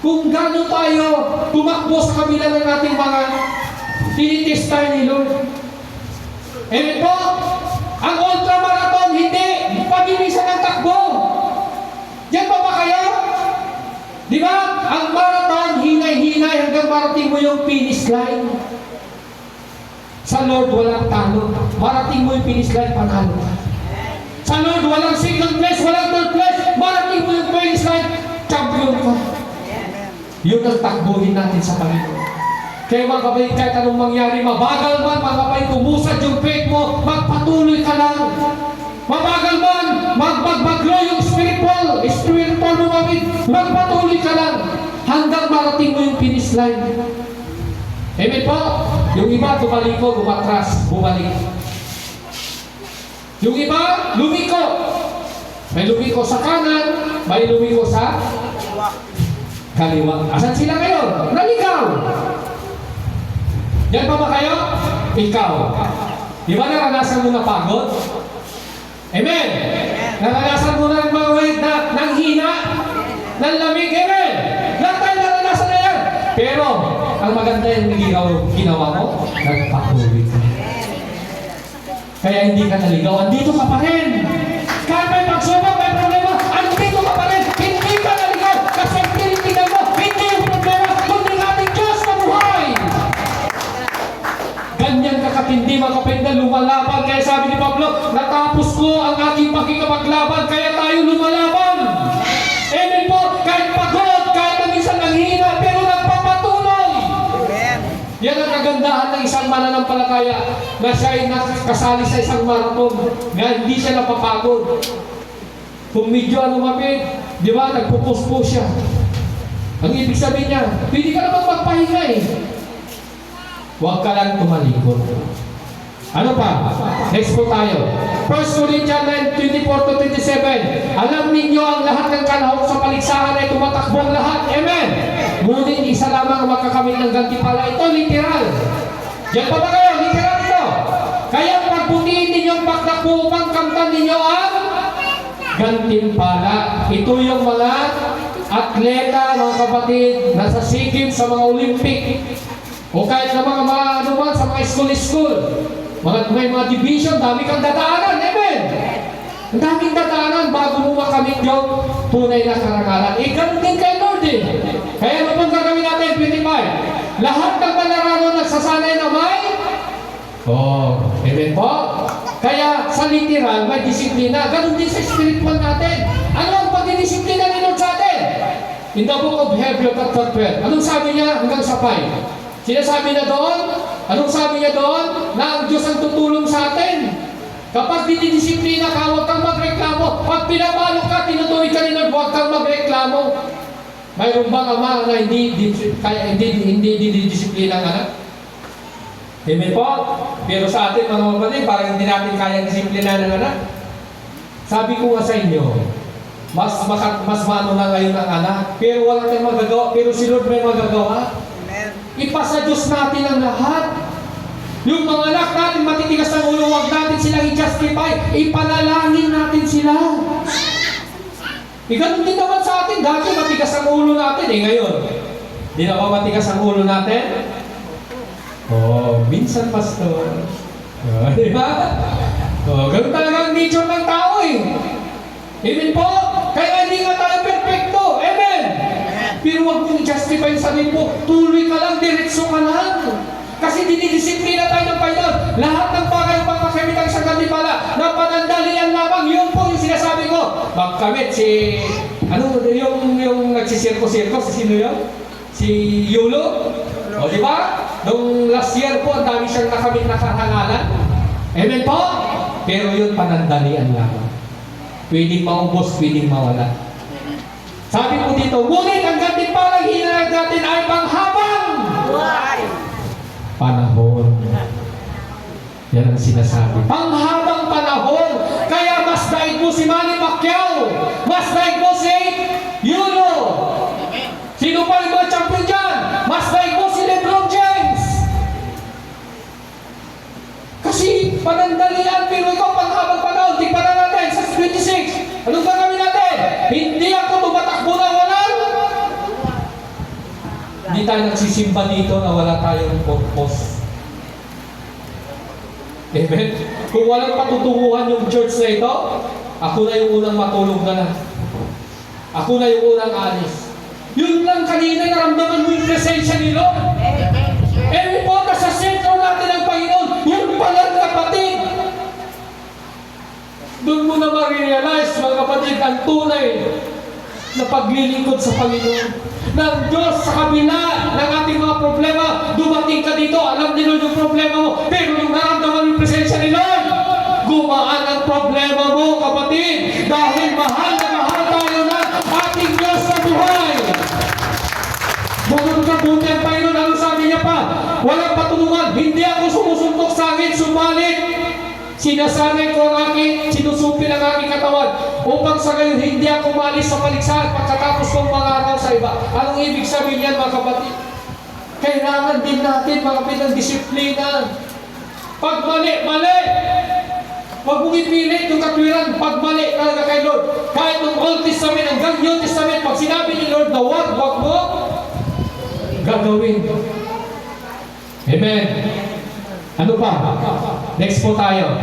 kung gano'n tayo tumakbo sa kabila ng ating mga tinitestay ni Lord. Amen po, ang ultramarathon, hindi pabilisan ng takbo. Diyan pa ba kayo? Di ba? Ang marathon, hinay-hinay hanggang marating mo yung finish line. Sa Lord, walang talo. Marating mo yung finish line, panalo ka. Sa Lord, walang second place, walang third place. Marating mo yung finish line, champion ka. Yun ang takbuhin natin sa Panginoon. Kaya mga kapatid, kahit anong mangyari, mabagal man, mga kapatid, umusad yung faith mo, magpatuloy ka lang. Mabagal man, magbaglo yung spiritual mo, kapatid, magpatuloy ka lang hanggang marating mo yung finish line. Amen po? Yung iba, tumaliko, bumatras, bumalik. Yung iba, lumiko. May lumiko sa kanan, may lumiko sa kaliwa. Asan sila ngayon? Naligaw. Yan pa ba kayo? Ikaw. Di ba naranasan mo na pagod? Amen. Naranasan mo na ng mga wait na ng hina, ng lamig. Amen. Lahat tayo naranasan na yan. Pero, ang maganda yung ginawa mo, nagpatuloy ka. Kaya hindi ka naligaw. Andito ka pa rin. Kahit may pagsubok, may problema, andito ka pa rin. Hindi ka naligaw. Kasi tinitingnan mo, hindi yung problema, kundi ating Diyos na buhay. Ganyan kakatindi mga kapatid na lumalaban. Kaya sabi ni Pablo, natapos ko ang aking pakikapaglaban, kaya tayo lumalaban. Amen po, kahit pagod, kahit na minsan nanghina, pero nagpapatuloy. Yan ang kagandahan ng isang mananampalataya na siya ay nakasali sa isang marathon na hindi siya napapagod. Kung medyo mapit, di ba, nagpupuspo siya. Ang ibig sabihin niya, pwede ka naman magpahinga eh. Huwag ka lang tumalikod. Ano pa? Next po tayo. 1 Corinthians 9:24-27. Alam ninyo ang lahat ng kalahok sa paligsahan ay tumatakbo ang lahat. Amen. Ngunit isa lamang ang makakamit ng gantimpala. Ito literal. Diyan pa ba kayo? Literal ito. Kaya pagputihin ninyo ang pakdak upang kamtan ninyo ang gantimpala. Ito yung mga atleta, mga kapatid, nasa SEA Games, sa mga Olympic. O kahit na mga ano man, sa mga school. May mga division, dami kang dadaanan. Amen. Ang daming dadaanan bago mo makamit yung tunay na karangalan. Ganun din kay Lord eh. Kaya ano pong gagawin natin, 25? Lahat ng manarano nagsasanay na may amen po? Kaya sa literal, may disiplina. Ganun din sa spiritual natin. Ano ang pagdidisiplina ni Lord sa atin? In the book of Hebrews chapter 12. Anong sabi niya hanggang sa 5? Sinasabi na doon, anong sabi niya doon? Na ang Diyos ang tutulong sa atin. Kapag dinidisiplina ka, huwag kang magreklamo. Pag pinapalo ka, tinutuwid ka ni Lord, huwag kang magreklamo. Mayroon bang ama na hindi didisiplina ang anak? Amen po? Pero sa atin, mga kapatid, parang hindi natin kayang disiplina ng anak. Sabi ko nga sa inyo, mas mano na ngayon ang anak, pero wala tayong magagawa, pero si Lord may magagawa. Ipasa Diyos natin ang lahat. Yung mga anak natin matitigas ng ulo, huwag natin silang i-justify, ipanalangin natin sila. Ganun din naman sa atin. Dati matigas ang ulo natin ngayon. Di na ba matigas ang ulo natin? Minsan pastor. Di ba? Ganun talaga ang nature ng tao eh. Amen po? Kaya hindi nga tayo perfecto. Amen. Pero huwag mong justify sa sarili mo. Tuloy ka lang, diretso ka lang. Kasi dinidisiplina tayo ng Panginoon. Lahat ng bagay ng pagkakamit ang isang gantimpala na panandalian lamang. Yun po yung sinasabi ko. Magkamit yung nagsisirko-sirko, sino yun? Si Yulo? O di ba? Nung last year po, ang dami siyang nakamit na karangalan. Amen po? Pero yun panandalian lamang. Pwedeng maubos, pwedeng mawala. Sabi po dito, ngunit ang gantimpalang hinahanap natin ay panghabang panahon. Yan ang sinasabi. Panghabang panahon. Kaya mas daig mo si Manny Pacquiao. Mas daig mo si Yulo. Sino pa yung mga champion dyan? Mas daig mo si LeBron James. Kasi panandalian, pero ikaw panghabang panahon. Tignan na natin sa 26. Anong gagawin natin? Hindi ako tumatakbo na walang tayo nagsisimba dito na wala tayong purpose. Amen? Kung walang patutunguhan yung church na ito, ako na yung unang matulog na lang. Ako na yung unang alis. Yun lang kanina, naramdaman mo yung presensya ni Lord. Eh, po, nasa sentro natin ang Panginoon. Yun pala, kapatid. Doon mo na ma-realize, mga kapatid, ang tunay na paglilingkod sa Panginoon. Ng Diyos sa kabila ng ating mga problema, dumating ka dito, alam ni Lord yung problema mo, pero yung naramdaman yung presensya ni Lord, gumaan ang problema mo, kapatid, dahil mahal na mahal tayo ng ating Diyos sa buhay. Bukod ka buti ang Panginoon, ano sabi niya pa? Walang patulungan, hindi ako sumusuntok sa akin, sumalit. Sinasanay ko ang aking, sinusupin ang aking katawan upang sa gayon hindi ako malis sa paligsahan pagkatapos kong mangaraw sa iba. Anong ibig sabihin yan, mga kapatid? Kailangan din natin, mga kapatid, ng disiplina. Pag mali, mali! Huwag mong ipilit yung katwiran, pag mali talaga kay Lord. Kahit ng Old Testament hanggang New Testament, pag sinabi ni Lord na wag mo gagawin. Amen. Ano pa? Next po tayo.